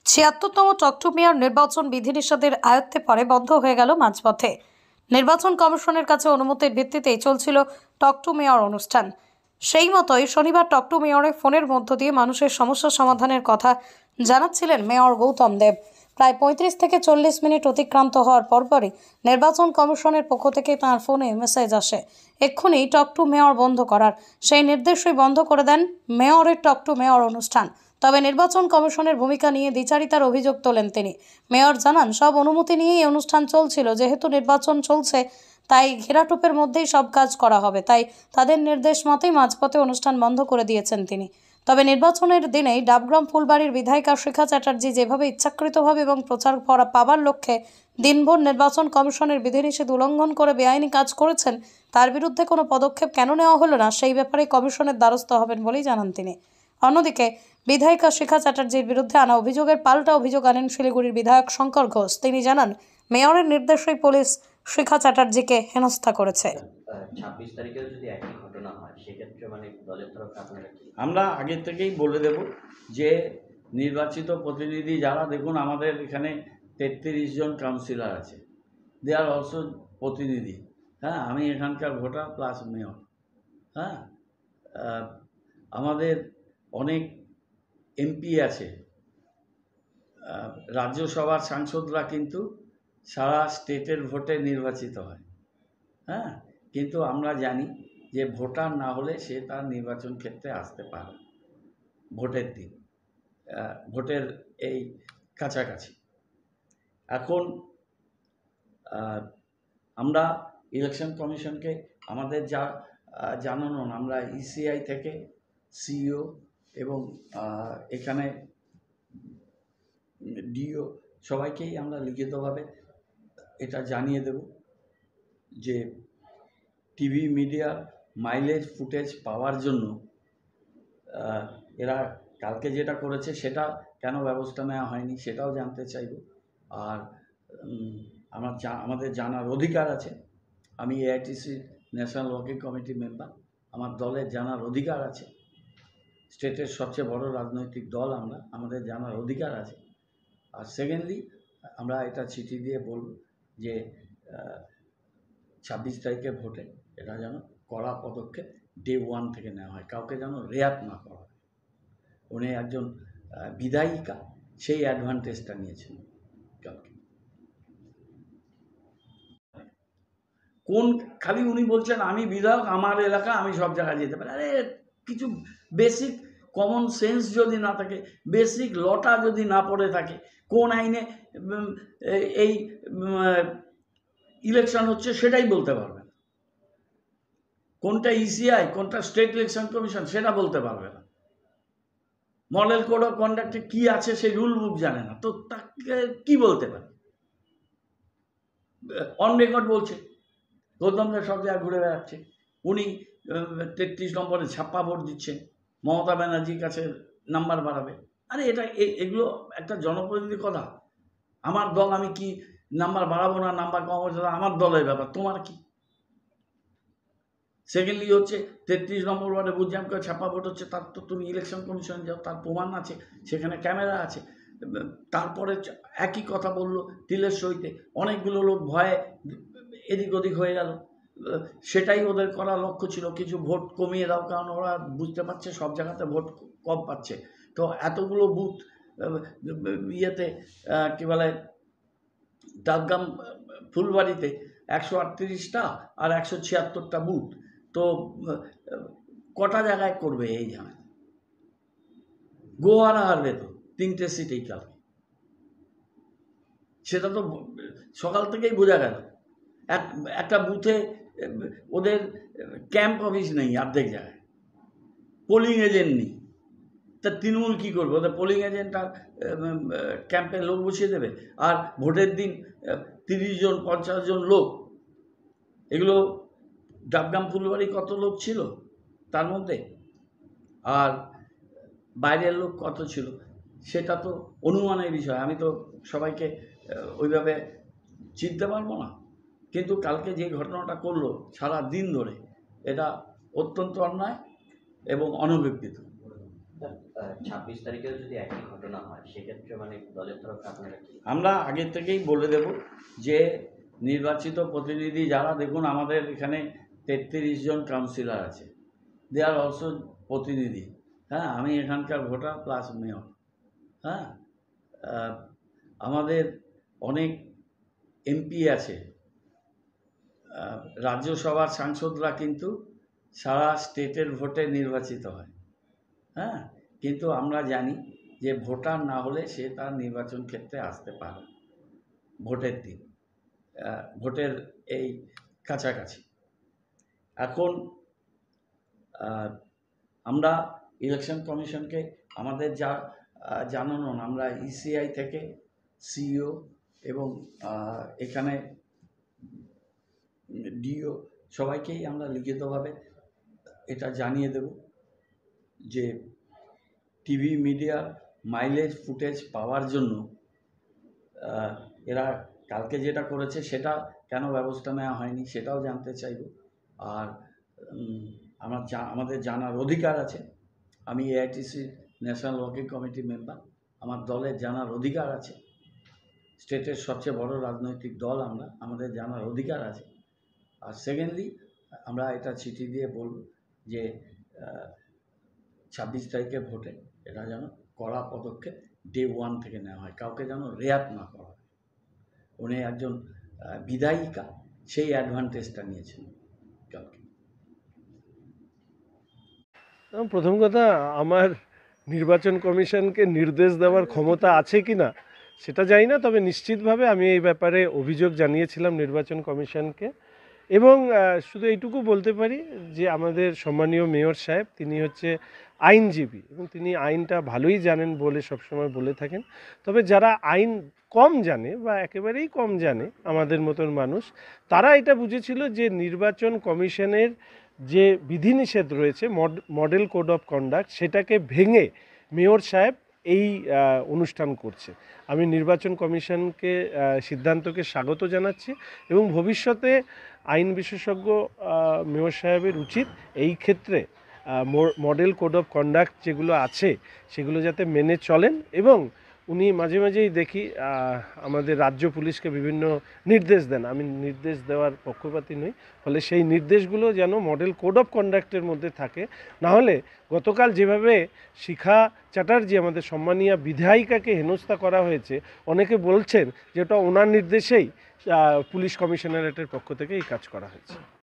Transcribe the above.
৭৬তম টকটু mayor নির্বাচন বিধিনিষেধের আয়ত্তে পড়ে বন্ধ হয়ে গেল মাঝপথে। নির্বাচন কমিশনের কাছে অনুমতির ভিত্তিতেই চলছিল টকটু মেয়র অনুষ্ঠান। সেই মতোই শনিবার টকটু মেয়রে ফোনের মধ্য দিয়ে মানুষের সমস্যা সমাধানের কথা জানাচ্ছিলেন মেয়র গৌতম দেব। প্রায় ৩৫ থেকে ৪০ মিনিট অতিক্রান্ত হওয়ার পরপরই নির্বাচন কমিশনের পক্ষ থেকে তাঁর ফোনে মেসেজ আসে এক্ষুনি টকটু মেয়র বন্ধ করার। সেই নির্দেশই বন্ধ করে দেন মেয়রের টকটু মেয়র অনুষ্ঠান। তবে নির্বাচন কমিশনের ভূমিকা নিয়ে দ্বিচারিতার অভিযোগ তোলেন তিনি। মেয়র জানান, সব অনুমতি নিয়েই অনুষ্ঠান চলছিল, যেহেতু নির্বাচন চলছে তাই ঘেরাটোপের মধ্যেই সব কাজ করা হবে, তাই তাদের নির্দেশ মতোই মাঝপথে অনুষ্ঠান বন্ধ করে দিয়েছেন তিনি। তবে নির্বাচনের দিনেই ডাবগ্রাম ফুলবাড়ির বিধায়িকা শিখা চ্যাটার্জি যেভাবে ইচ্ছাকৃতভাবে এবং প্রচার পাবার লক্ষ্যে দিনভর নির্বাচন কমিশনের বিধিনিষেধ উল্লঙ্ঘন করে বেআইনি কাজ করেছেন, তার বিরুদ্ধে কোনো পদক্ষেপ কেন নেওয়া হলো না সেই ব্যাপারে কমিশনের দ্বারস্থ হবেন বলেই জানান তিনি। অন্যদিকে বিধায়িকা শিখা চ্যাটার্জির বিরুদ্ধে আনা অভিযোগের পাল্টা অভিযোগ আনেন শিলিগুড়ির বিধায়ক শঙ্কর ঘোষ। তিনি জানান, মেয়রের নির্দেশেই পুলিশ শিখা চ্যাটার্জিকে হেনস্থা করেছে। 26 তারিখেও যদি একই ঘটনা হয় সেক্ষেত্রে দলের তরফে আপনারা কি? আমরা আগে থেকেই বলে দেব যে নির্বাচিত প্রতিনিধি যারা, দেখুন আমাদের এখানে 33 জন কাউন্সিলর আছে, দে আর অলসো প্রতিনিধি। হ্যাঁ, আমি এখানকার ভোটার প্লাস মেয়র। হ্যাঁ, আমাদের অনেক এমপি আছে, রাজ্যসভার সাংসদরা কিন্তু সারা স্টেটের ভোটে নির্বাচিত হয়। হ্যাঁ, কিন্তু আমরা জানি যে ভোটার না হলে সে তার নির্বাচন ক্ষেত্রে আসতে পারে ভোটের দিন, ভোটের এই কাছাকাছি। এখন আমরা ইলেকশন কমিশনকে আমাদের যা জানানো, আমরা ইসিআই থেকে সিইও এবং এখানে ডিও সবাইকেই আমরা লিখিতভাবে এটা জানিয়ে দেব যে টিভি মিডিয়ার মাইলেজ ফুটেজ পাওয়ার জন্য এরা কালকে যেটা করেছে সেটা কেন ব্যবস্থা নেওয়া হয়নি সেটাও জানতে চাইব। আর আমাদের জানার অধিকার আছে। আমি AITC national working committee member, আমার দলের জানার অধিকার আছে। স্টেটের সবচেয়ে বড় রাজনৈতিক দল আমরা, আমাদের জানার অধিকার আছে। আর সেকেন্ডলি আমরা এটা চিঠি দিয়ে বলব যে 26 তারিখের ভোটে এটা যেন কড়া পদক্ষেপ ডে 1 থেকে নেওয়া হয়, কাউকে যেন রেয়াত না করা হয়। উনি একজন বিধায়িকা, সেই অ্যাডভান্টেজটা নিয়েছেন কালকে। কোন খালি উনি বলছেন আমি বিধায়ক, আমার এলাকা, আমি সব জায়গায় যেতে পারি। আরে কিছু বেসিক কমন সেন্স যদি না থাকে, বেসিক লটা যদি না পড়ে থাকে, কোন আইনে এই ইলেকশন হচ্ছে সেটাই বলতে পারবে না, কোনটা ইসিআই কোনটা স্টেট ইলেকশন কমিশন সেটা বলতে পারবে না, মডেল কোড অফ কন্ডাক্টে কি আছে সেই রুল বুক জানে না, তো তাকে কি বলতে পারে? অন রেকর্ড বলছে গৌতম দেব সব জায়গায় ঘুরে বেড়াচ্ছে, উনি 33 নম্বরে ছাপ্পা ভোট দিচ্ছেন, মমতা ব্যানার্জির কাছে নাম্বার বাড়াবে। আরে এটা এগুলো একটা জনপ্রতিনিধির কথা। আমার দল, আমি কি নাম্বার বাড়াবো না নাম্বার কমাবো সেটা আমার দলের ব্যাপার, তোমার কি? সেকেন্ডলি হচ্ছে 33 নম্বর ওয়ার্ডে বুঝজাম করে ছাপ্পা ভোট হচ্ছে, তার তো তুমি ইলেকশন কমিশন যাও, তার প্রমাণ আছে, সেখানে ক্যামেরা আছে। তারপরে একই কথা বললো তিলের সইতে, অনেকগুলো লোক ভয়ে এদিক ওদিক হয়ে গেল। সেটাই ওদের করা লক্ষ্য ছিল, কিছু ভোট কমিয়ে দাও, কারণ ওরা বুঝতে পারছে সব জায়গাতে ভোট কম পাচ্ছে। তো এতগুলো বুথ ইয়েতে কী বলে ডাবগ্রাম ফুলবাড়িতে 138টা আর 176টা বুথ, তো কটা জায়গায় করবে এই ঝামেলা? গোয়ারা হারবে তো 3টে সিটেই কালকে, সেটা তো সকাল থেকেই বোঝা গেল। একটা বুথে ওদের ক্যাম্প অফিস নেই, অর্ধেক জায়গায় পোলিং এজেন্ট নেই, তা তৃণমূল কী করবে? ওদের পোলিং এজেন্ট আর ক্যাম্পে লোক বসিয়ে দেবে, আর ভোটের দিন 30 জন 50 জন লোক। এগুলো ডাবগ্রাম ফুলবাড়ি কত লোক ছিল তার মধ্যে, আর বাইরের লোক কত ছিল সেটা তো অনুমানের বিষয়, আমি তো সবাইকে ওইভাবে চিনতে পারবো না। কিন্তু কালকে যে ঘটনাটা করলো সারা দিন ধরে, এটা অত্যন্ত অন্যায় এবং অনভিপ্রেত। ছাব্বিশ তারিখেও যদি একই ঘটনা হয় সেক্ষেত্রে মানে দলের তরফে আপনারা কি আমরা আগে থেকেই বলে দেব যে নির্বাচিত প্রতিনিধি যারা, দেখুন আমাদের এখানে 33 জন কাউন্সিলর আছে, দে আর অলসো প্রতিনিধি। হ্যাঁ, আমি এখানকার ভোটার প্লাস মেয়র। হ্যাঁ, আমাদের অনেক এমপি আছে, রাজ্যসভার সাংসদরা কিন্তু সারা স্টেটের ভোটে নির্বাচিত হয়। হ্যাঁ, কিন্তু আমরা জানি যে ভোটার না হলে সে তার নির্বাচন ক্ষেত্রে আসতে পারে ভোটের দিন, ভোটের এই কাছাকাছি। এখন আমরা ইলেকশন কমিশনকে আমাদের যা জানানো, আমরা ইসিআই থেকে সিইও এবং এখানে ডিও সবাইকেই আমরা লিখিতভাবে এটা জানিয়ে দেব যে টিভি মিডিয়ার মাইলেজ ফুটেজ পাওয়ার জন্য এরা কালকে যেটা করেছে সেটা কেন ব্যবস্থা নেওয়া হয়নি সেটাও জানতে চাইব। আর আমাদের জানার অধিকার আছে। আমি AITC national working committee member, আমার দলের জানার অধিকার আছে। স্টেটের সবচেয়ে বড় রাজনৈতিক দল আমরা, আমাদের জানার অধিকার আছে। আর সেকেন্ডলি আমরা এটা চিঠি দিয়ে বলব যে 26 তারিখে ভোটে এটা যেন কড়া পদক্ষেপ ডে 1 থেকে নেওয়া হয়, কাউকে যেন রেয়াত না করা হয়। উনি একজন বিধায়িকা, সেই অ্যাডভান্টেজটা নিয়েছেন কালকে। প্রথম কথা, আমার নির্বাচন কমিশনকে নির্দেশ দেওয়ার ক্ষমতা আছে কি না সেটা জানি না, তবে নিশ্চিতভাবে আমি এই ব্যাপারে অভিযোগ জানিয়েছিলাম নির্বাচন কমিশনকে। এবং শুধু এইটুকু বলতে পারি যে আমাদের সম্মানীয় মেয়র সাহেব তিনি হচ্ছে আইনজীবী এবং তিনি আইনটা ভালোই জানেন বলে সবসময় বলে থাকেন। তবে যারা আইন কম জানে বা একেবারেই কম জানে আমাদের মতন মানুষ, তারা এটা বুঝেছিল যে নির্বাচন কমিশনের যে বিধিনিষেধ রয়েছে মডেল কোড অফ কন্ডাক্ট, সেটাকে ভেঙে মেয়র সাহেব এই অনুষ্ঠান করছে। আমি নির্বাচন কমিশনকে সিদ্ধান্তকে স্বাগত জানাচ্ছি এবং ভবিষ্যতে আইন বিশেষজ্ঞ মেয়র সাহেবের উচিত এই ক্ষেত্রে মডেল কোড অফ কন্ডাক্ট যেগুলো আছে সেগুলো যাতে মেনে চলেন। এবং উনি মাঝে মাঝেই দেখি আমাদের রাজ্য পুলিশকে বিভিন্ন নির্দেশ দেন, আমি নির্দেশ দেওয়ার পক্ষপাতী নই, ফলে সেই নির্দেশগুলো যেন মডেল কোড অফ কন্ডাক্টের মধ্যে থাকে। নাহলে গতকাল যেভাবে শিখা চ্যাটার্জি আমাদের সম্মানীয় বিধায়িকাকে হেনস্থা করা হয়েছে, অনেকে বলছেন যে ওটা ওনার নির্দেশেই পুলিশ কমিশনারেটের পক্ষ থেকে এই কাজ করা হয়েছে।